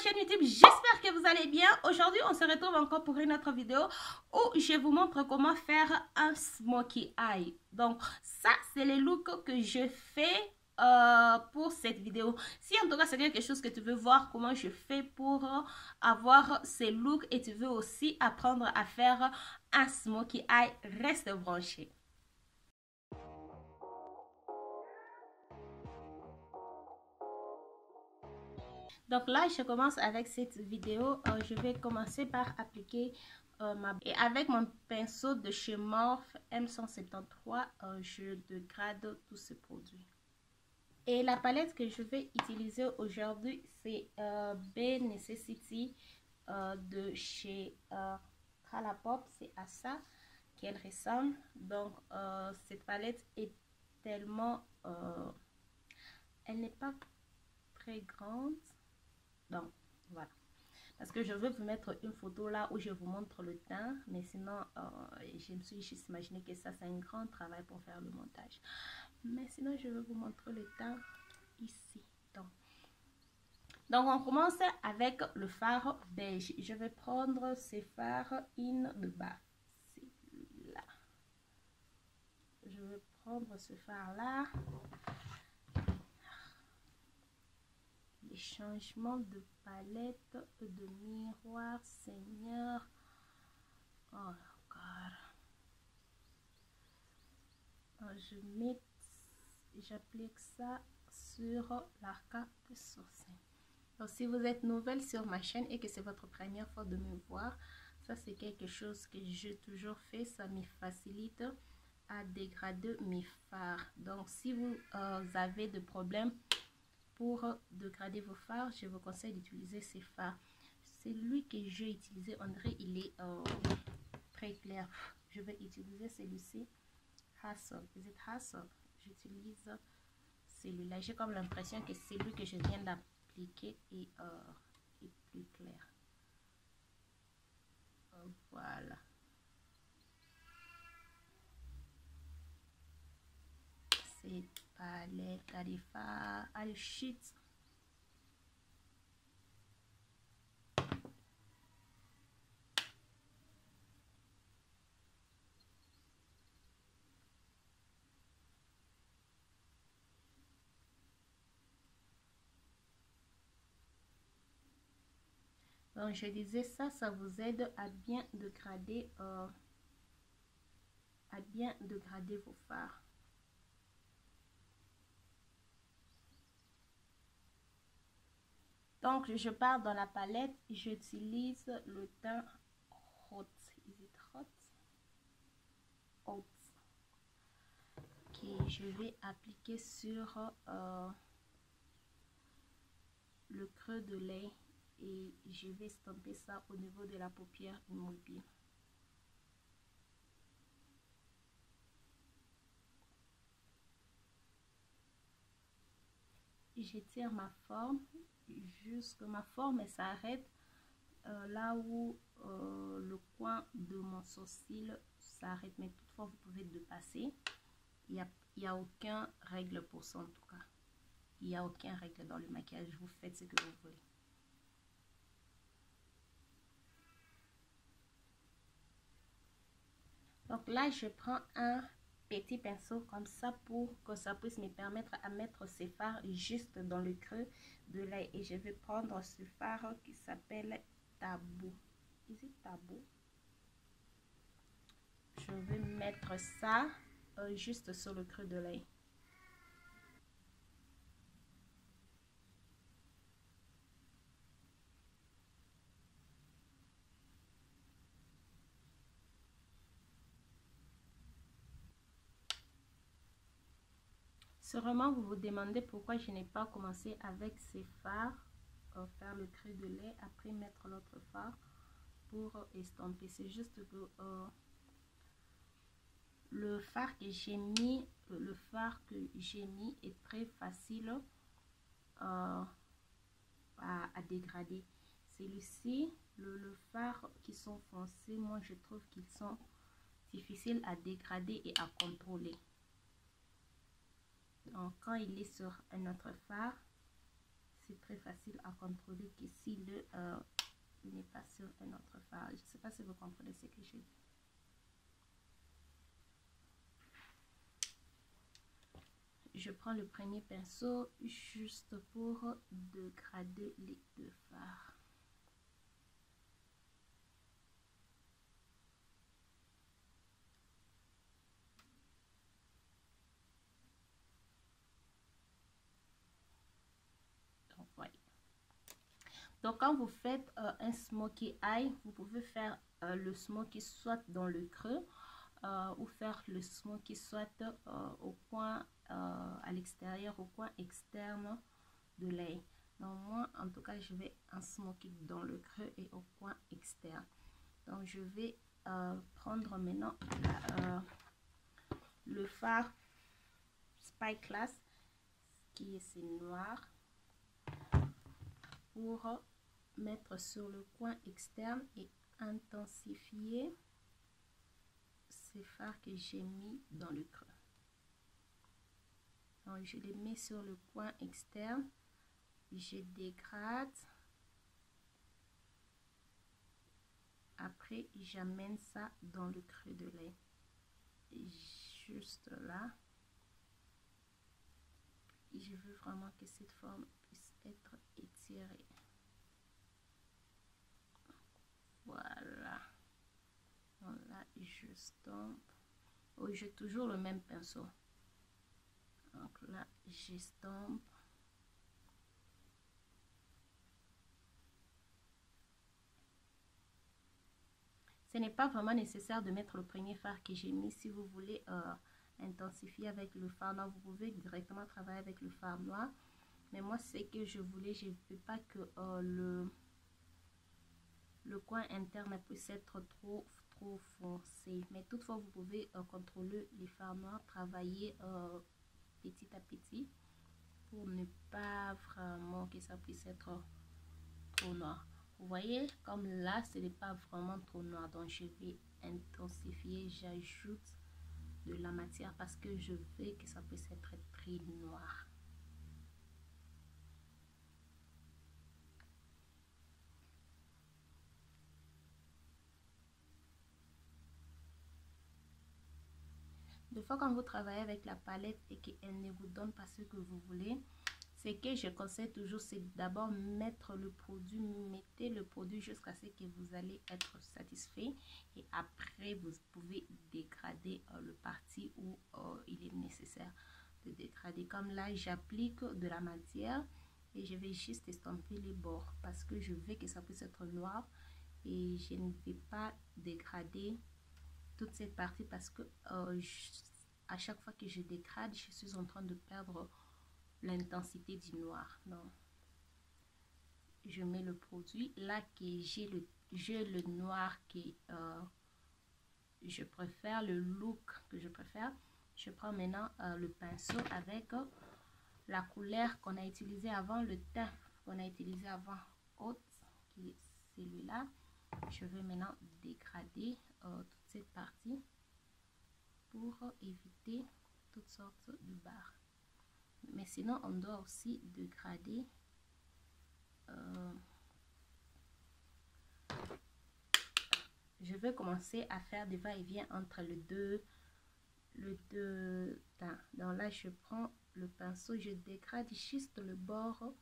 chaîne YouTube, j'espère que vous allez bien. Aujourd'hui on se retrouve encore pour une autre vidéo où je vous montre comment faire un smokey eye. Donc ça c'est le look que je fais pour cette vidéo. Si en tout cas c'est quelque chose que tu veux voir comment je fais pour avoir ces looks et tu veux aussi apprendre à faire un smokey eye, reste branché. Donc là, je commence avec cette vidéo. Je vais commencer par appliquer et avec mon pinceau de chez Morphe M173, je dégrade tous ces produits. Et la palette que je vais utiliser aujourd'hui, c'est Bare Necessity de chez Colourpop. C'est à ça qu'elle ressemble. Donc, cette palette est tellement... elle n'est pas très grande. Donc voilà, parce que je veux vous mettre une photo là où je vous montre le teint, mais sinon je me suis juste imaginé que ça c'est un grand travail pour faire le montage, mais sinon je vais vous montrer le teint ici. Donc on commence avec le fard beige. Je vais prendre ce fard in de bas, c'est là. Je vais prendre ce fard là. Les changements de palette, de miroir, Seigneur. Oh God. J'applique ça sur l'arcade de sourcil. Donc si vous êtes nouvelle sur ma chaîne et que c'est votre première fois de me voir, ça c'est quelque chose que j'ai toujours fait. Ça me facilite à dégrader mes fards. Donc si vous avez des problèmes pour dégrader vos fards, je vous conseille d'utiliser ces fards. Celui que j'ai utilisé, on dirait il est très clair. Je vais utiliser celui-ci, Hustle. Is it Hustle? J'utilise celui-là. J'ai comme l'impression que celui que je viens d'appliquer est plus clair. Voilà. Cette palette Califa All Sheets. Donc je disais ça vous aide à bien dégrader vos fards. Donc je pars dans la palette, j'utilise le teint Hot. Is it hot? Hot. Que je vais appliquer sur le creux de l'œil et je vais estomper ça au niveau de la paupière immobile. Je tire ma forme jusque ma forme s'arrête là où le coin de mon sourcil s'arrête, mais toutefois vous pouvez dépasser. Il n'y a aucune règle pour ça en tout cas. Il n'y a aucune règle dans le maquillage, vous faites ce que vous voulez. Donc là je prends un petit pinceau comme ça pour que ça puisse me permettre à mettre ces fards juste dans le creux de l'œil, et je vais prendre ce fard qui s'appelle Tabou. Ici Tabou. Je vais mettre ça juste sur le creux de l'œil. Sûrement vous vous demandez pourquoi je n'ai pas commencé avec ces fards, faire le creux de l'œil, après mettre l'autre fard pour estomper. C'est juste que le fard que j'ai mis, est très facile à dégrader. Celui-ci, le fard qui sont foncés, moi je trouve qu'ils sont difficiles à dégrader et à contrôler. Donc quand il est sur un autre fard, c'est très facile à contrôler qu'ici le n'est pas sur un autre fard. Je ne sais pas si vous comprenez ce que j'ai dit. Je prends le premier pinceau juste pour dégrader les deux fards. Donc, voilà. Donc, quand vous faites un smokey eye, vous pouvez faire le smokey soit dans le creux ou faire le smokey soit au coin, à l'extérieur, au coin externe de l'œil. Donc, moi, en tout cas, je vais un smokey dans le creux et au coin externe. Donc, je vais prendre maintenant le fard Spyglass qui est noir pour mettre sur le coin externe et intensifier ces fards que j'ai mis dans le creux. Donc, je les mets sur le coin externe, je dégrade, après j'amène ça dans le creux de l'œil, juste là. Et je veux vraiment que cette forme puisse être étirée. Voilà. Donc là, je stompe. Oh, j'ai toujours le même pinceau. Donc là, j'estompe. Ce n'est pas vraiment nécessaire de mettre le premier fard que j'ai mis. Si vous voulez intensifier avec le fard noir, vous pouvez directement travailler avec le fard noir. Mais moi, c'est que je voulais, je ne veux pas que le coin interne puisse être trop foncé. Mais toutefois, vous pouvez contrôler les fards noirs, travailler petit à petit pour ne pas vraiment que ça puisse être trop noir. Vous voyez, comme là, ce n'est pas vraiment trop noir. Donc, je vais intensifier, j'ajoute de la matière parce que je veux que ça puisse être très noir. Des fois, quand vous travaillez avec la palette et qu'elle ne vous donne pas ce que vous voulez, ce que je conseille toujours, c'est d'abord mettre le produit, mettez le produit jusqu'à ce que vous allez être satisfait. Et après, vous pouvez dégrader le parti où il est nécessaire de dégrader. Comme là, j'applique de la matière et je vais juste estomper les bords parce que je veux que ça puisse être noir. Et je ne vais pas dégrader toute cette partie parce que à chaque fois que je dégrade, je suis en train de perdre l'intensité du noir. Donc, je mets le produit là que j'ai le noir que je préfère, le look que je préfère. Je prends maintenant le pinceau avec la couleur qu'on a utilisé avant, le teint qu'on a utilisé avant, haute, qui est celui-là. Je vais maintenant dégrader toute cette partie pour éviter toutes sortes de barres. Mais sinon, on doit aussi dégrader je vais commencer à faire des va-et-vient entre les deux teints. Donc là, je prends le pinceau, je dégrade juste le bord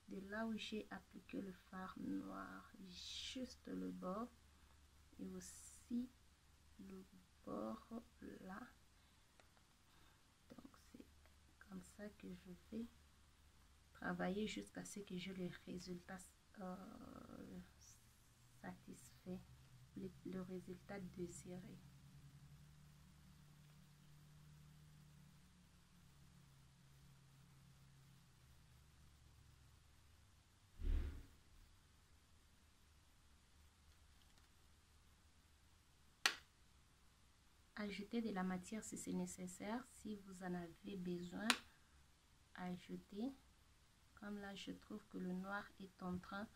de là où j'ai appliqué le fard noir, juste le bord et aussi le bord là. Donc c'est comme ça que je vais travailler jusqu'à ce que j'ai le résultat satisfait, le résultat désiré. Ajoutez de la matière si c'est nécessaire, si vous en avez besoin, ajoutez. Comme là, je trouve que le noir est en train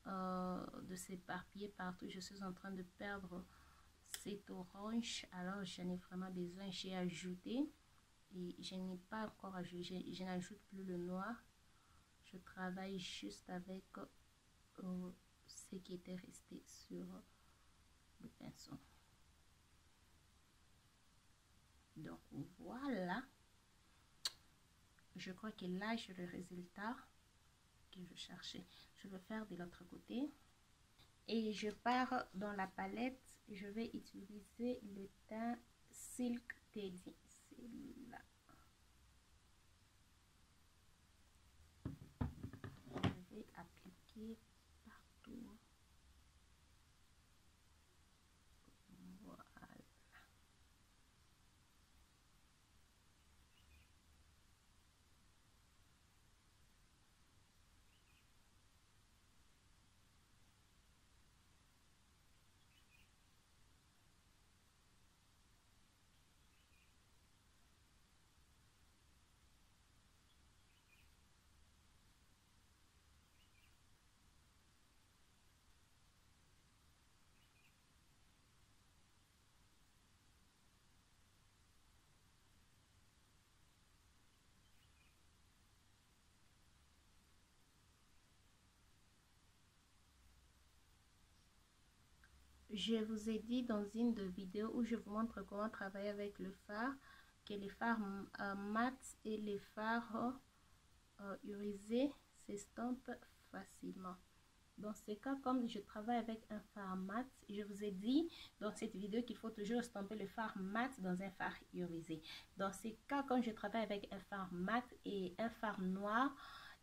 de s'éparpiller partout. Je suis en train de perdre cet orange. Alors, j'en ai vraiment besoin. J'ai ajouté et je n'ai pas encore ajouté. Je n'ajoute plus le noir. je travaille juste avec ce qui était resté sur le pinceau. Donc voilà, je crois que là j'ai le résultat que je cherchais. Je vais faire de l'autre côté et je pars dans la palette. Je vais utiliser le teint Silk Teddy, celui-là. Je vais appliquer partout. Voilà. Je vous ai dit dans une de vidéos où je vous montre comment travailler avec le fard, que les fards mat et les fards irisés s'estampent facilement. Dans ce cas, comme je travaille avec un fard mat, je vous ai dit dans cette vidéo qu'il faut toujours estamper le fard mat dans un fard irisé. Dans ce cas, comme je travaille avec un fard mat et un fard noir,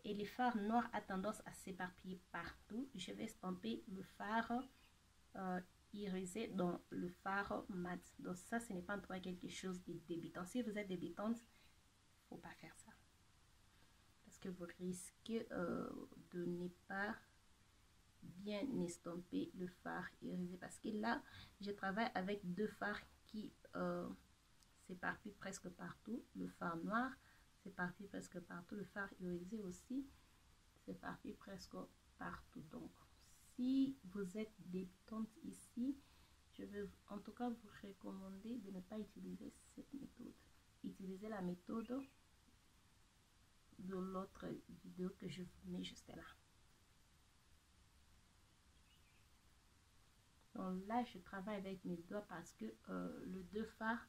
et les fards noirs a tendance à s'éparpiller partout, je vais estamper le fard irisé dans le fard mat. Donc ça, ce n'est pas pour quelque chose de débutant. Si vous êtes débutante, faut pas faire ça parce que vous risquez de ne pas bien estomper le fard irisé, parce que là je travaille avec deux fards qui s'éparpillent presque partout. Le fard noir s'éparpille presque partout, le fard irisé aussi s'éparpille presque partout. Donc si vous êtes débutante ici, je vais en tout cas vous recommander de ne pas utiliser cette méthode. Utilisez la méthode de l'autre vidéo que je vous mets juste là. Donc là, je travaille avec mes doigts parce que les deux fards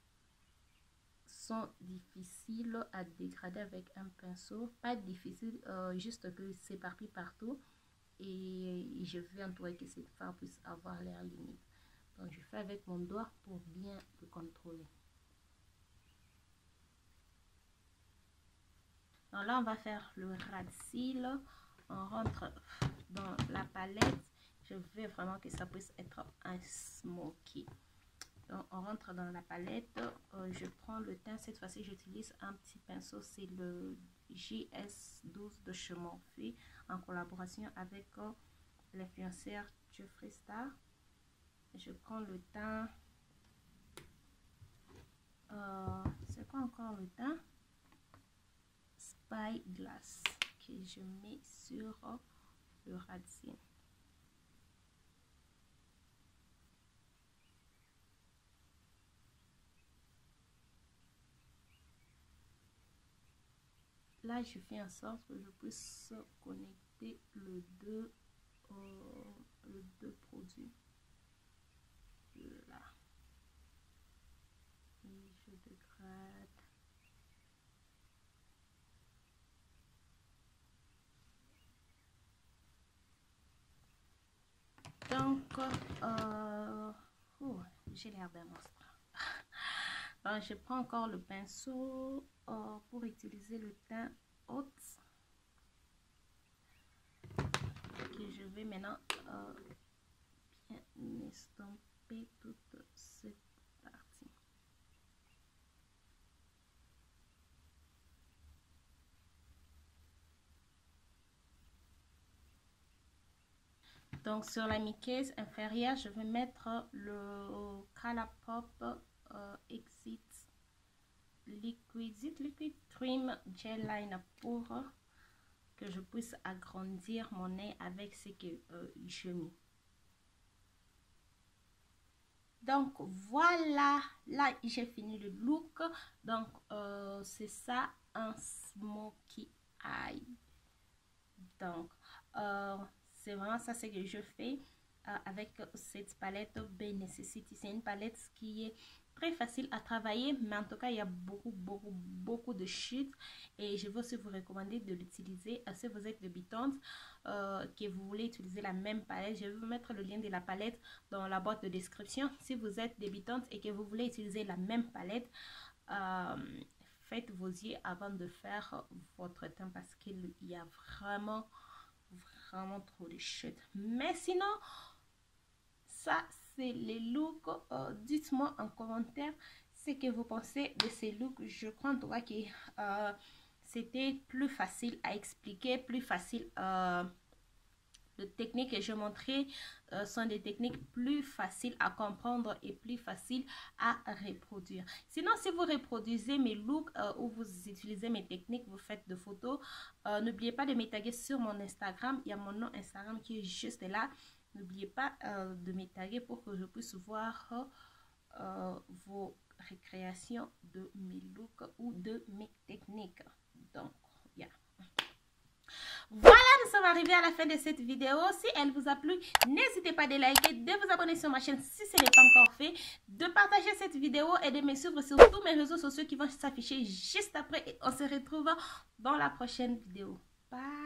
sont difficiles à dégrader avec un pinceau. Pas difficile, juste que s'éparpille partout. Et je veux en tout cas que cette fard puisse avoir l'air limite. Donc je fais avec mon doigt pour bien le contrôler. Donc là, on va faire le ras de cils. On rentre dans la palette. Je veux vraiment que ça puisse être un smoky. Donc on rentre dans la palette. Je prends le teint. Cette fois-ci, j'utilise un petit pinceau. C'est le JS12 de chez Morphe en collaboration avec l'influenceur Jeffree Star. Je prends le teint. C'est quoi encore le teint? Spy Glass que je mets sur le ras de cils. Là, je fais en sorte que je puisse connecter les deux produits. Là. Et je dégrade. Donc, j'ai l'air d'un monstre. Alors, je prends encore le pinceau pour utiliser le teint haute que je vais maintenant bien estomper toute cette partie. Donc sur la mi-caisse inférieure, je vais mettre le Colourpop Exit Liquid Cream Gel Liner pour que je puisse agrandir mon nez avec ce que je mets. Donc voilà, là j'ai fini le look. Donc c'est ça, un smoky eye. Donc, c'est vraiment ça ce que je fais avec cette palette Bare Necessity. C'est une palette qui est très facile à travailler, mais en tout cas il y a beaucoup de chutes, et je veux aussi vous recommander de l'utiliser si vous êtes débutante, que vous voulez utiliser la même palette. Je vais vous mettre le lien de la palette dans la boîte de description. Si vous êtes débutante et que vous voulez utiliser la même palette, faites vos yeux avant de faire votre teint, parce qu'il y a vraiment trop de chutes. Mais sinon, ça c'est les looks. Dites-moi en commentaire ce que vous pensez de ces looks. Je crois en tout cas que c'était plus facile à expliquer, plus facile. Les techniques que je montrais sont des techniques plus faciles à comprendre et plus faciles à reproduire. Sinon, si vous reproduisez mes looks ou vous utilisez mes techniques, vous faites de photos, n'oubliez pas de me taguer sur mon Instagram. Il y a mon nom Instagram qui est juste là. N'oubliez pas de me taguer pour que je puisse voir vos récréations de mes looks ou de mes techniques. Donc, yeah. Voilà, nous sommes arrivés à la fin de cette vidéo. Si elle vous a plu, n'hésitez pas de liker, de vous abonner sur ma chaîne si ce n'est pas encore fait, de partager cette vidéo et de me suivre sur tous mes réseaux sociaux qui vont s'afficher juste après. Et on se retrouve dans la prochaine vidéo. Bye!